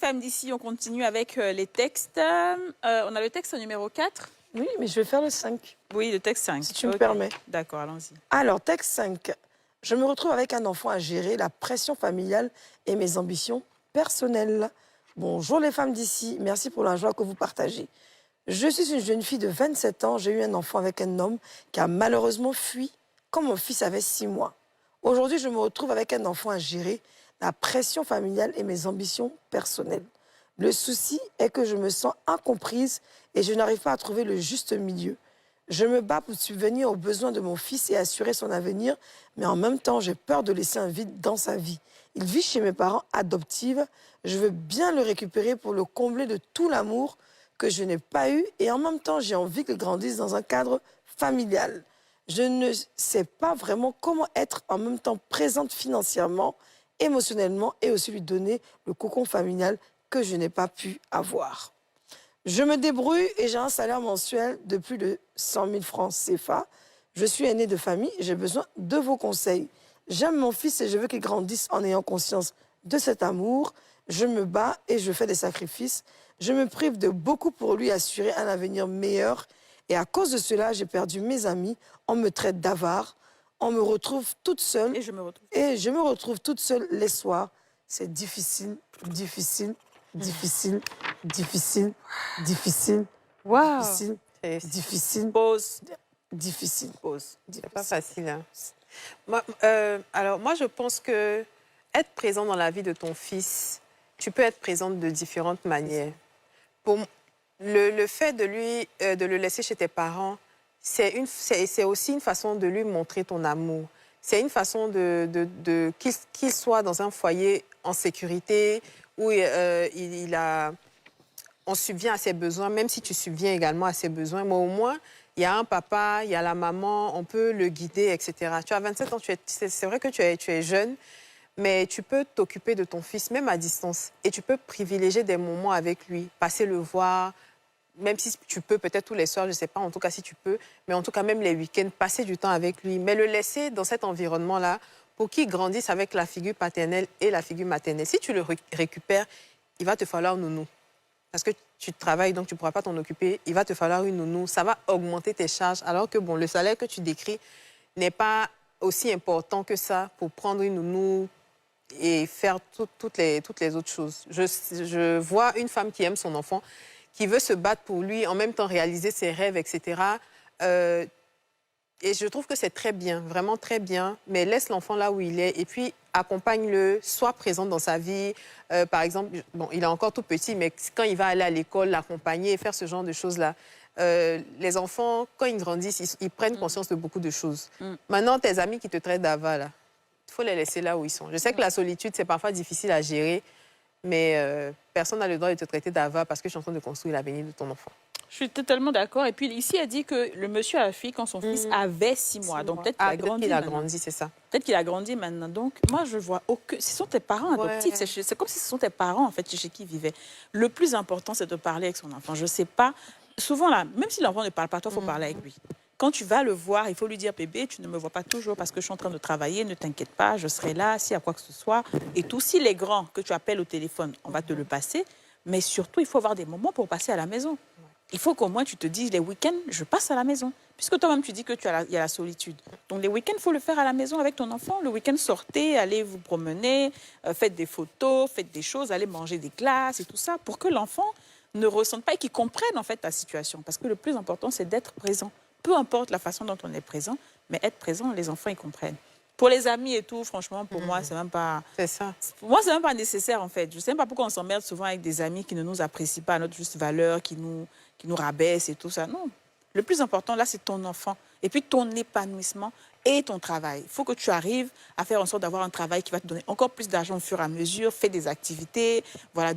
Femmes d'ici, on continue avec les textes. On a le texte numéro 4. Oui, mais je vais faire le 5. Oui, le texte 5. Si tu me permets. D'accord, allons-y. Alors, texte 5. Je me retrouve avec un enfant à gérer, la pression familiale et mes ambitions personnelles. Bonjour les femmes d'ici, merci pour la joie que vous partagez. Je suis une jeune fille de 27 ans, j'ai eu un enfant avec un homme qui a malheureusement fui quand mon fils avait 6 mois. Aujourd'hui, je me retrouve avec un enfant à gérer, la pression familiale et mes ambitions personnelles. Le souci est que je me sens incomprise et je n'arrive pas à trouver le juste milieu. Je me bats pour subvenir aux besoins de mon fils et assurer son avenir, mais en même temps, j'ai peur de laisser un vide dans sa vie. Il vit chez mes parents adoptifs. Je veux bien le récupérer pour le combler de tout l'amour que je n'ai pas eu et en même temps, j'ai envie qu'il grandisse dans un cadre familial. Je ne sais pas vraiment comment être en même temps présente financièrement, émotionnellement et aussi lui donner le cocon familial que je n'ai pas pu avoir. Je me débrouille et j'ai un salaire mensuel de plus de 100 000 francs CFA. Je suis aînée de famille et j'ai besoin de vos conseils. J'aime mon fils et je veux qu'il grandisse en ayant conscience de cet amour. Je me bats et je fais des sacrifices. Je me prive de beaucoup pour lui assurer un avenir meilleur. Et à cause de cela, j'ai perdu mes amis. On me traite d'avare. On me retrouve toute seule. Et je me retrouve. Et je me retrouve toute seule les soirs. C'est difficile, difficile, difficile, difficile, difficile, Wow. difficile, difficile, Pause. difficile. Pause. C'est pas facile. Hein. Alors, moi, je pense que être présent dans la vie de ton fils, tu peux être présente de différentes manières. Pour le fait de le laisser chez tes parents, c'est aussi une façon de lui montrer ton amour. C'est une façon qu'il soit dans un foyer en sécurité où on subvient à ses besoins, même si tu subviens également à ses besoins. Mais au moins, il y a un papa, il y a la maman, on peut le guider, etc. Tu as 27 ans, c'est vrai que tu es jeune, mais tu peux t'occuper de ton fils, même à distance. Et tu peux privilégier des moments avec lui, passer le voir, même si tu peux, peut-être tous les soirs, je ne sais pas, en tout cas si tu peux, mais en tout cas même les week-ends, passer du temps avec lui. Mais le laisser dans cet environnement-là pour qu'il grandisse avec la figure paternelle et la figure maternelle. Si tu le récupères, il va te falloir nounou. Parce que tu travailles, donc tu ne pourras pas t'en occuper. Il va te falloir une nounou. Ça va augmenter tes charges, alors que bon, le salaire que tu décris n'est pas aussi important que ça pour prendre une nounou et faire toutes les autres choses. Je vois une femme qui aime son enfant, qui veut se battre pour lui, en même temps réaliser ses rêves, etc. Et je trouve que c'est très bien, vraiment très bien. Mais laisse l'enfant là où il est et puis accompagne-le, sois présente dans sa vie. Par exemple, bon, il est encore tout petit, mais quand il va aller à l'école, l'accompagner et faire ce genre de choses-là. Les enfants, quand ils grandissent, ils prennent conscience de beaucoup de choses. Maintenant, tes amis qui te traitent d'ava, là, il faut les laisser là où ils sont. Je sais que la solitude, c'est parfois difficile à gérer, mais personne n'a le droit de te traiter d'ava parce que je suis en train de construire l'avenir de ton enfant. Je suis totalement d'accord. Et puis ici, elle dit que le monsieur a fui quand son fils avait 6 mois. Donc peut-être qu'il a grandi. C'est ça. Peut-être qu'il a grandi maintenant. Donc moi, je vois aucun... Ce sont tes parents adoptifs. Ouais. C'est comme si ce sont tes parents, en fait, chez qui ils vivaient. Le plus important, c'est de parler avec son enfant. Je ne sais pas. Souvent, là, même si l'enfant ne parle pas, toi, il faut parler avec lui. Quand tu vas le voir, il faut lui dire, bébé, tu ne me vois pas toujours parce que je suis en train de travailler, ne t'inquiète pas, je serai là s'il y a quoi que ce soit. Et tout, si les grands que tu appelles au téléphone, on va te le passer. Mais surtout, il faut avoir des moments pour passer à la maison. Il faut qu'au moins tu te dises, les week-ends, je passe à la maison. Puisque toi-même, tu dis que il y a la solitude. Donc, les week-ends, il faut le faire à la maison avec ton enfant. Le week-end, sortez, allez vous promener, faites des photos, faites des choses, allez manger des glaces et tout ça, pour que l'enfant ne ressente pas et qu'il comprenne, en fait, ta situation. Parce que le plus important, c'est d'être présent. Peu importe la façon dont on est présent, mais être présent, les enfants, ils comprennent. Pour les amis et tout, franchement, pour moi, c'est même pas... C'est ça. Pour moi, c'est même pas nécessaire, en fait. Je ne sais même pas pourquoi on s'emmerde souvent avec des amis qui ne nous apprécient pas à notre juste valeur, qui nous rabaissent et tout ça. Non. Le plus important, là, c'est ton enfant. Et puis, ton épanouissement et ton travail. Il faut que tu arrives à faire en sorte d'avoir un travail qui va te donner encore plus d'argent au fur et à mesure, fais des activités, voilà.